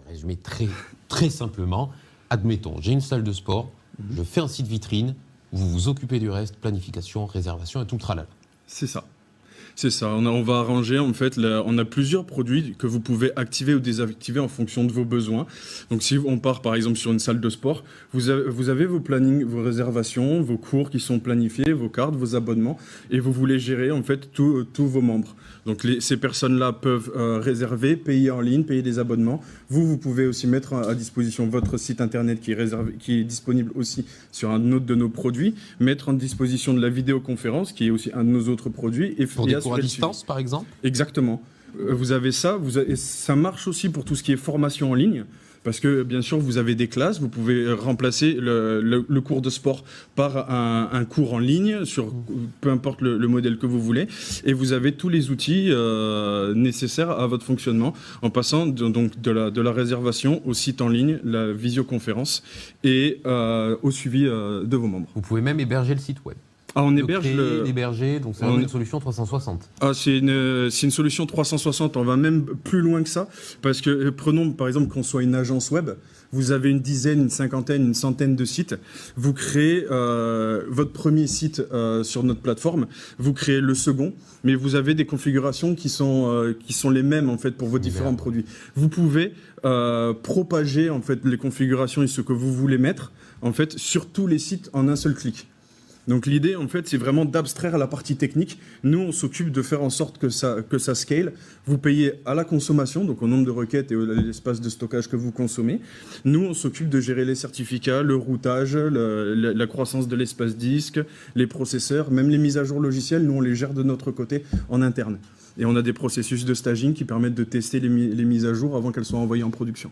résumer très simplement, admettons, j'ai une salle de sport, je fais un site vitrine, vous vous occupez du reste, planification, réservation et tout le tralala. C'est ça. C'est ça, on va arranger en fait, on a plusieurs produits que vous pouvez activer ou désactiver en fonction de vos besoins. Donc si on part par exemple sur une salle de sport, vous avez vos plannings, vos réservations, vos cours qui sont planifiés, vos cartes, vos abonnements, et vous voulez gérer en fait tous vos membres. Donc ces personnes-là peuvent réserver, payer en ligne, payer des abonnements. Vous pouvez aussi mettre à disposition votre site internet qui est disponible aussi sur un autre de nos produits, mettre en disposition de la vidéoconférence qui est aussi un de nos autres produits. Et pour des cours à distance par exemple ? Exactement. Vous avez ça, ça marche aussi pour tout ce qui est formation en ligne. Parce que bien sûr, vous avez des classes, vous pouvez remplacer le cours de sport par un cours en ligne, sur peu importe le modèle que vous voulez, et vous avez tous les outils nécessaires à votre fonctionnement, en passant donc de la réservation au site en ligne, la visioconférence, et au suivi de vos membres. Vous pouvez même héberger le site web. Ah, on héberge l'héberger, donc c'est une solution 360. Ah, c'est une solution 360, on va même plus loin que ça, parce que prenons par exemple qu'on soit une agence web, vous avez une dizaine, une cinquantaine, une centaine de sites, vous créez votre premier site sur notre plateforme, vous créez le second, mais vous avez des configurations qui sont les mêmes en fait pour vos différents produits. Vous pouvez propager en fait les configurations et ce que vous voulez mettre en fait sur tous les sites en un seul clic. Donc l'idée, en fait, c'est vraiment d'abstraire la partie technique. Nous, on s'occupe de faire en sorte que ça scale. Vous payez à la consommation, donc au nombre de requêtes et à l'espace de stockage que vous consommez. Nous, on s'occupe de gérer les certificats, le routage, la croissance de l'espace disque, les processeurs, même les mises à jour logicielles. Nous, on les gère de notre côté en interne. Et on a des processus de staging qui permettent de tester les mises à jour avant qu'elles soient envoyées en production.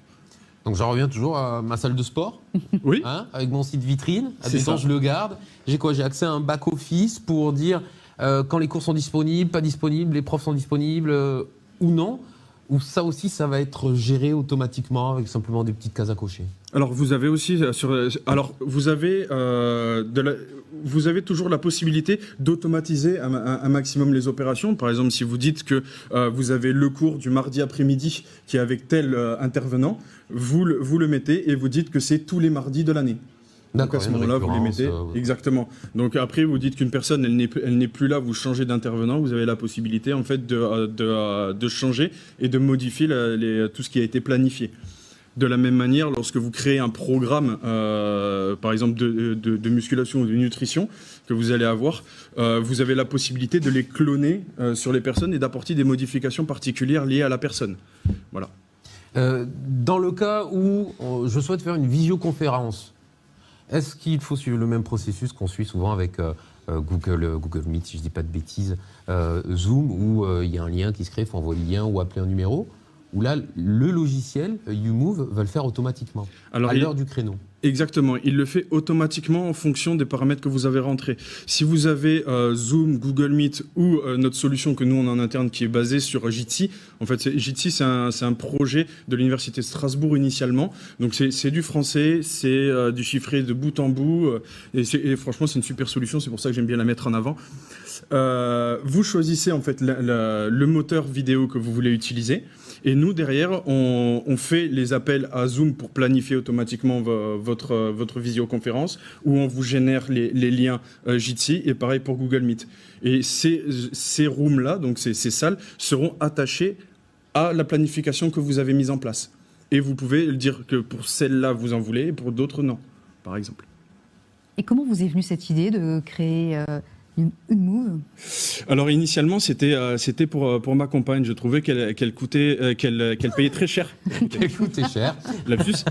Donc j'en reviens toujours à ma salle de sport, oui. Avec mon site vitrine. À des temps, je le garde. J'ai accès à un back-office pour dire quand les cours sont disponibles, pas disponibles, les profs sont disponibles ou non. Ou ça aussi, ça va être géré automatiquement avec simplement des petites cases à cocher. Alors vous avez aussi vous avez toujours la possibilité d'automatiser un maximum les opérations. Par exemple, si vous dites que vous avez le cours du mardi après-midi qui est avec tel intervenant, vous le mettez et vous dites que c'est tous les mardis de l'année. Donc à ce moment-là, vous les mettez. Exactement. Donc après, vous dites qu'une personne, elle n'est plus là, vous changez d'intervenant, vous avez la possibilité en fait de changer et de modifier tout ce qui a été planifié. De la même manière, lorsque vous créez un programme, par exemple de musculation ou de nutrition que vous allez avoir, vous avez la possibilité de les cloner sur les personnes et d'apporter des modifications particulières liées à la personne. Voilà. Dans le cas où je souhaite faire une visioconférence, est-ce qu'il faut suivre le même processus qu'on suit souvent avec Google Meet, si je ne dis pas de bêtises, Zoom, où il y a un lien qui se crée, il faut envoyer le lien ou appeler un numéro, où là, le logiciel, YouMove, va le faire automatiquement, à l'heure du créneau. Exactement, il le fait automatiquement en fonction des paramètres que vous avez rentrés. Si vous avez Zoom, Google Meet ou notre solution que nous on a en interne qui est basée sur Jitsi, en fait Jitsi c'est un projet de l'université de Strasbourg initialement, donc c'est du français, c'est du chiffré de bout en bout, et franchement c'est une super solution, c'est pour ça que j'aime bien la mettre en avant. Vous choisissez en fait le moteur vidéo que vous voulez utiliser. Et nous, derrière, on fait les appels à Zoom pour planifier automatiquement votre visioconférence, où on vous génère les liens Jitsi, et pareil pour Google Meet. Et ces rooms-là, donc ces salles, seront attachées à la planification que vous avez mise en place. Et vous pouvez dire que pour celle-là, vous en voulez, et pour d'autres, non, par exemple. Et comment vous est venue cette idée de créer YouMove? Alors initialement c'était pour ma compagne. Je trouvais qu'elle payait très cher. Qu'elle coûtait cher. Lapsus.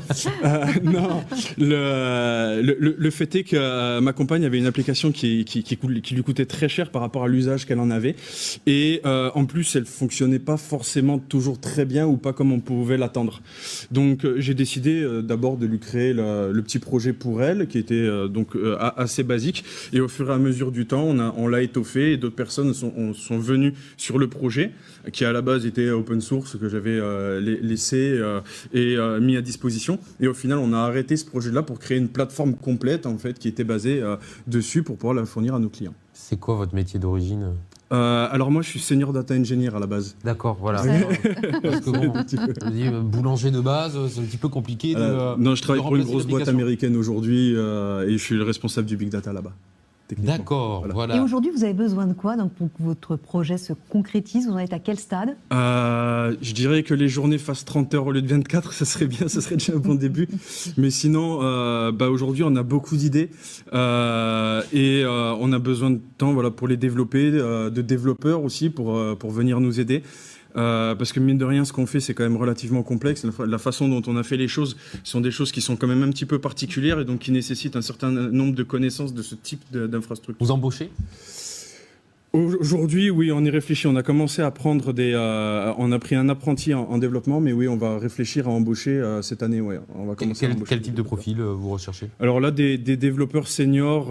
Non, le fait est que ma compagne avait une application qui lui coûtait très cher par rapport à l'usage qu'elle en avait, et en plus elle fonctionnait pas forcément toujours très bien ou pas comme on pouvait l'attendre. Donc j'ai décidé d'abord de lui créer le petit projet pour elle qui était assez basique, et au fur et à mesure du temps on l'a étoffé, et d'autres personnes sont venues sur le projet, qui à la base était open source, que j'avais laissé et mis à disposition. Et au final, on a arrêté ce projet-là pour créer une plateforme complète, en fait, qui était basée dessus pour pouvoir la fournir à nos clients. C'est quoi votre métier d'origine? Alors moi, je suis senior data engineer à la base. D'accord, voilà. Ouais. Parce que bon, je dis, boulanger de base, c'est un petit peu compliqué Non, je travaille de pour une remplacer grosse boîte l'application. américaine aujourd'hui et je suis le responsable du big data là-bas. techniquement. D'accord, Voilà. voilà. Et aujourd'hui, vous avez besoin de quoi donc, pour que votre projet se concrétise? Vous en êtes à quel stade? Je dirais que les journées fassent 30 heures au lieu de 24, ça serait bien, ça serait déjà un bon début. Mais sinon, aujourd'hui, on a beaucoup d'idées et on a besoin de temps voilà, pour les développer, de développeurs aussi pour venir nous aider. Parce que mine de rien, ce qu'on fait, c'est quand même relativement complexe. La façon dont on a fait les choses sont des choses qui sont quand même un petit peu particulières et donc qui nécessitent un certain nombre de connaissances de ce type d'infrastructure. Vous embauchez? Aujourd'hui, oui, on y réfléchit. On a commencé à prendre on a pris un apprenti en développement, mais oui, on va réfléchir à embaucher cette année. Ouais, on va commencer à embaucher Quel des type de développeurs. profil vous recherchez? Alors là, des développeurs seniors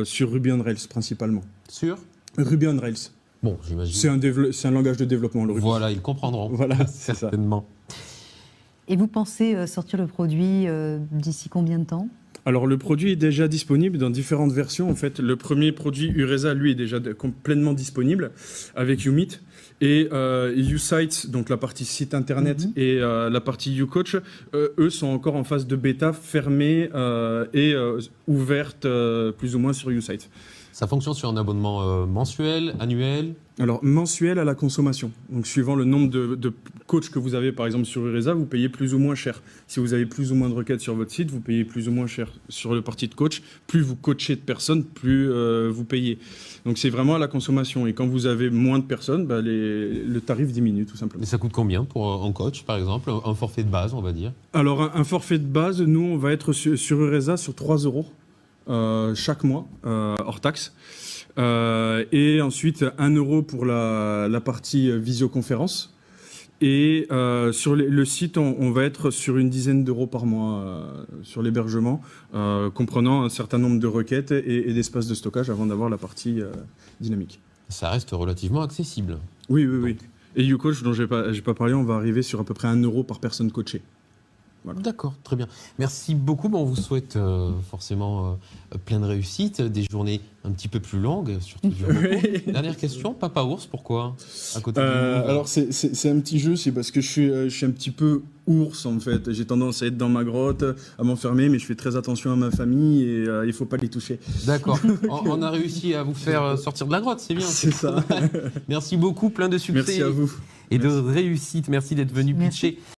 sur Ruby on Rails principalement. Sûr? Ruby on Rails. Bon, j'imagine. C'est un langage de développement, le Ruby. Voilà, ils comprendront. Voilà, c'est ça. Certainement. Et vous pensez sortir le produit d'ici combien de temps? Alors le produit est déjà disponible dans différentes versions. En fait, le premier produit Ureza, lui, est déjà pleinement disponible avec Umit. Et USites, donc la partie site internet, et la partie UCoach, eux sont encore en phase de bêta fermée et ouverte plus ou moins sur USites. Ça fonctionne sur un abonnement mensuel, annuel? Alors, mensuel à la consommation. Donc, suivant le nombre de coachs que vous avez, par exemple, sur Ureza, vous payez plus ou moins cher. Si vous avez plus ou moins de requêtes sur votre site, vous payez plus ou moins cher. Sur le parti de coach, plus vous coachez de personnes, plus vous payez. Donc, c'est vraiment à la consommation. Et quand vous avez moins de personnes, le tarif diminue, tout simplement. Mais ça coûte combien pour un coach, par exemple? Un forfait de base, on va dire? Alors, un forfait de base, nous, on va être sur Ureza sur 3 € chaque mois, hors taxe. Et ensuite 1 € pour la partie visioconférence. Et sur le site, on va être sur une dizaine d'euros par mois sur l'hébergement, comprenant un certain nombre de requêtes et d'espaces de stockage avant d'avoir la partie dynamique. Ça reste relativement accessible. Oui, oui, oui. Et YouCoach, dont j'ai pas parlé, on va arriver sur à peu près 1 € par personne coachée. Voilà. D'accord, très bien. Merci beaucoup. Bon, on vous souhaite forcément plein de réussite, des journées un petit peu plus longues, surtout du repos. Dernière question, Papa Ours, pourquoi à côté du monde Alors c'est un petit jeu, c'est parce que je suis un petit peu ours en fait. J'ai tendance à être dans ma grotte, à m'enfermer, mais je fais très attention à ma famille et il faut pas les toucher. D'accord. On a réussi à vous faire sortir de la grotte, c'est bien. C'est ça. Merci beaucoup, plein de succès Merci à vous. et de réussite. Merci d'être venu Merci. pitcher